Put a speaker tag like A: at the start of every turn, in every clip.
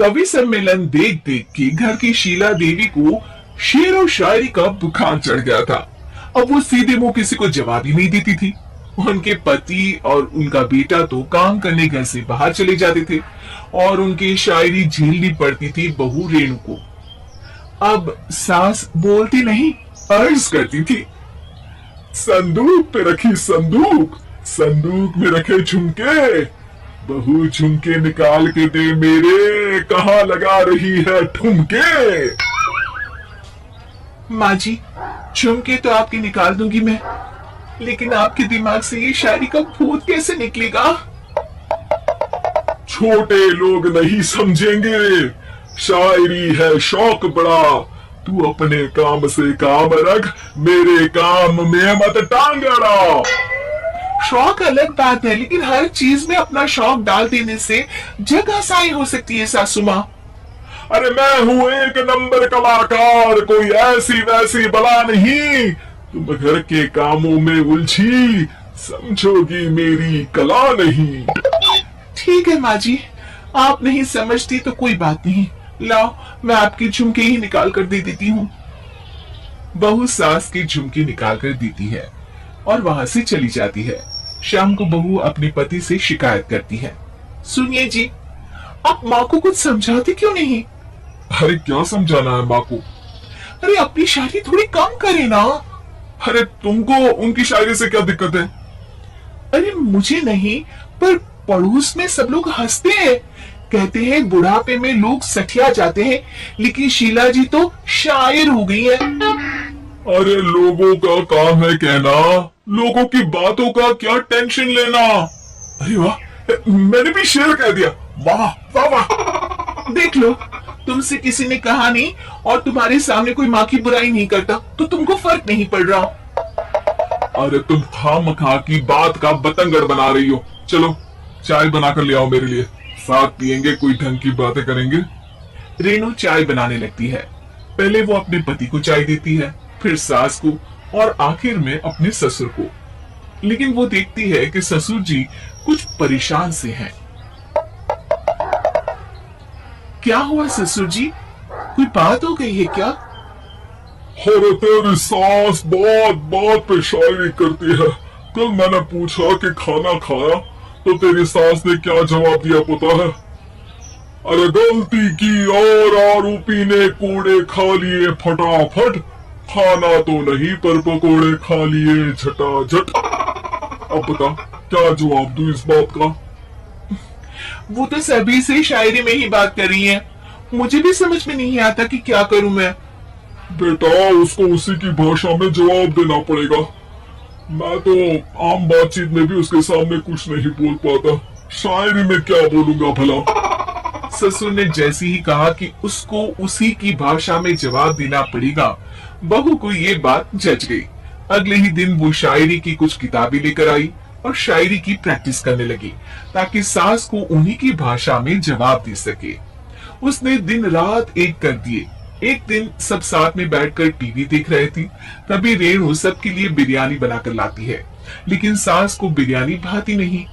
A: कवि सम्मेलन देख देख के घर की शीला देवी को शेर और शायरी का बुखार चढ़ गया था। अब वो सीधे मुंह किसी को जवाब ही नहीं देती थी। उनके पति और उनका बेटा तो काम करने घर से बाहर चले जाते थे और उनकी शायरी झेलनी पड़ती थी बहू रेणु को। अब सास बोलती नहीं, अर्ज करती थी, संदूक पे रखी संदूक, संदूक में रखे झुमके, बहू झुमके निकाल के दे मेरे, कहाँ लगा रही है ठुमके। माँ जी, झुमके तो आपके निकाल दूंगी मैं, लेकिन आपके दिमाग से ये शायरी का भूत कैसे निकलेगा? छोटे लोग नहीं समझेंगे, शायरी है शौक बड़ा, तू अपने काम से काम रख, मेरे काम में मत टांग अड़ा। शौक अलग बात है, लेकिन हर चीज में अपना शौक डाल देने से जग हसाई हो सकती है सासू माँ। अरे मैं हूँ एक नंबर कलाकार, कोई ऐसी वैसी बला नहीं, तुम घर के कामों में उलझी, समझोगी मेरी कला नहीं। ठीक है माँ जी, आप नहीं समझती तो कोई बात नहीं, लाओ मैं आपकी झुमके ही निकाल कर दे देती हूँ। बहू सास की झुमकी निकाल कर देती है और वहां से चली जाती है। शाम को बहू अपने पति से शिकायत करती है, सुनिए जी, आप माँ को कुछ समझाते क्यों नहीं? अरे क्या समझाना है माँ को? अरे अपनी शायरी थोड़ी कम करे ना। अरे तुमको उनकी शायरी से क्या दिक्कत है? अरे मुझे नहीं, पर पड़ोस में सब लोग हंसते हैं, कहते हैं बुढ़ापे में लोग सठिया जाते हैं, लेकिन शीला जी तो शायर हो गई है। अरे लोगों का काम है कहना, लोगों की बातों का क्या टेंशन लेना। अरे वाह, मैंने भी शेर कह दिया, वाह वाह वाह। देख लो, तुमसे किसी ने कहा नहीं और तुम्हारे सामने कोई माँ की बुराई नहीं करता तो तुमको फर्क नहीं पड़ रहा। अरे तुम खामखा की बात का बतंगड़ बना रही हो। चलो चाय बनाकर ले आओ मेरे लिए, साथ पियेंगे, कोई ढंग की बातें करेंगे। रेणु चाय बनाने लगती है। पहले वो अपने पति को चाय देती है, फिर सास को और आखिर में अपने ससुर को। लेकिन वो देखती है कि ससुर जी कुछ परेशान से हैं। क्या हुआ ससुर जी, कोई बात हो गई है क्या? अरे तेरी सास बात बात पे शायरी करती है। कल मैंने पूछा कि खाना खाया तो तेरी सास ने क्या जवाब दिया पता है? अरे गलती की और आरोपी ने कूड़े खा लिए फटाफट, खाना तो नहीं पर पकोड़े खा लिए झटाझट। अब बता क्या जवाब दूं इस बात का? वो तो सभी से शायरी में ही बात कर रही है, मुझे भी समझ में नहीं आता कि क्या करूं मैं। बेटा उसको उसी की भाषा में जवाब देना पड़ेगा। मैं तो आम बातचीत में भी उसके सामने कुछ नहीं बोल पाता, शायरी में क्या बोलूंगा भला। ससुर ने जैसे ही कहा कि उसको उसी की भाषा में जवाब देना पड़ेगा, बहू को ये बात जच गई। अगले ही दिन वो शायरी की कुछ किताबें लेकर आई और शायरी की प्रैक्टिस करने लगी ताकि सास को उन्हीं की भाषा में जवाब दे सके। उसने दिन रात एक कर दिए। एक दिन सब साथ में बैठकर टीवी देख रहे थे, तभी रेणु सबके लिए बिरयानी बनाकर लाती है, लेकिन सास को बिरयानी भाती नहीं।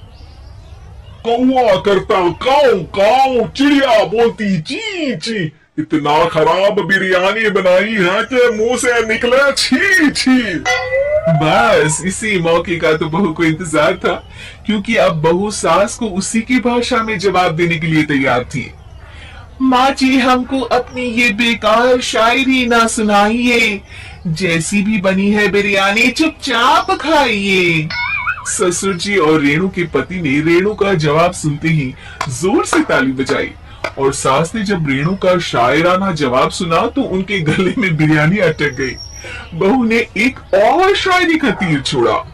A: कौवा करता काऊ काऊ, चिड़िया बोलती ची ची, इतना खराब बिरयानी बनाई है कि मुंह से निकले छी छी। बस इसी मौके का तो बहू को इंतजार था, क्योंकि अब बहू सास को उसी की भाषा में जवाब देने के लिए तैयार थी। माँ जी हमको अपनी ये बेकार शायरी ना सुनाइए, जैसी भी बनी है बिरयानी चुपचाप खाइए। ससुर जी और रेणु के पति ने रेणु का जवाब सुनते ही जोर से ताली बजाई और सास ने जब रेणु का शायराना जवाब सुना तो उनके गले में बिरयानी अटक गई। बहू ने एक और शायरी का तीर छोड़ा।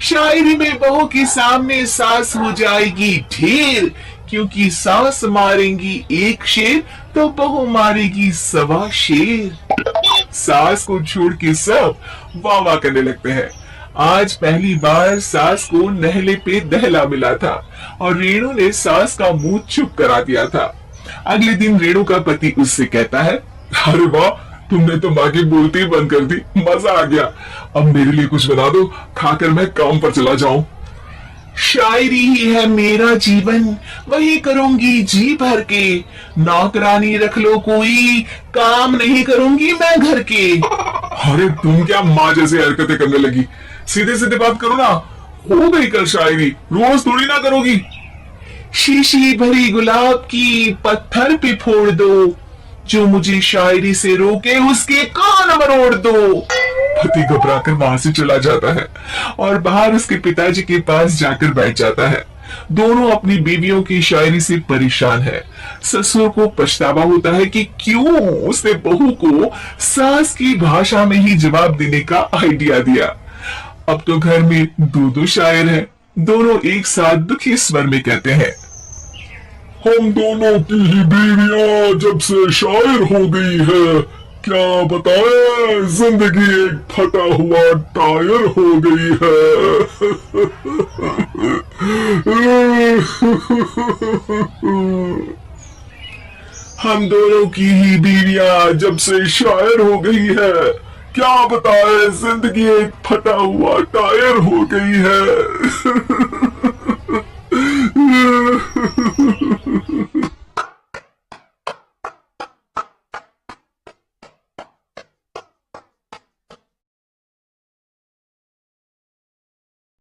A: शायरी में बहू के सामने सास हो जाएगी ढेर, क्योंकि सास मारेंगी एक शेर तो बहू मारेगी 1.25 शेर। सास को छोड़ के सब वाह वाह करने लगते हैं। आज पहली बार सास को नहले पे दहला मिला था और रेणु ने सास का मुंह चुप करा दिया था। अगले दिन रेणु का पति उससे कहता है, अरे वाह तुमने तो माँ की बोलती बंद कर दी, मजा आ गया। अब मेरे लिए कुछ बना दो, खाकर मैं काम पर चला जाऊं। शायरी ही है मेरा जीवन, वही करूंगी जी भर के। नौकरानी रख लो कोई, काम नहीं करूंगी मैं घर के। अरे तुम क्या माँ जैसी हरकतें करने लगी, सीधे सीधे बात करो ना। हो गई कल शायरी, रोज थोड़ी ना करोगी। शीशी भरी गुलाब की पत्थर पे फोड़ दो, जो मुझे शायरी से रोके उसके कान मरोड़ दो। पति घबराकर वहां से चला जाता है और बाहर उसके पिताजी के पास जाकर बैठ जाता है। दोनों अपनी बीवियों की शायरी से परेशान है। ससुर को पछतावा होता है कि क्यों उसने बहू को सास की भाषा में ही जवाब देने का आइडिया दिया। अब तो घर में दो शायर हैं। दोनों एक साथ दुखी स्वर में कहते हैं, हम दोनों की ही बीवियां जब से शायर हो गई है, क्या बताएं जिंदगी एक फटा हुआ टायर हो गई है। हम दोनों की ही बीवियां जब से शायर हो गई है, क्या बताएं जिंदगी एक फटा हुआ टायर हो गई है।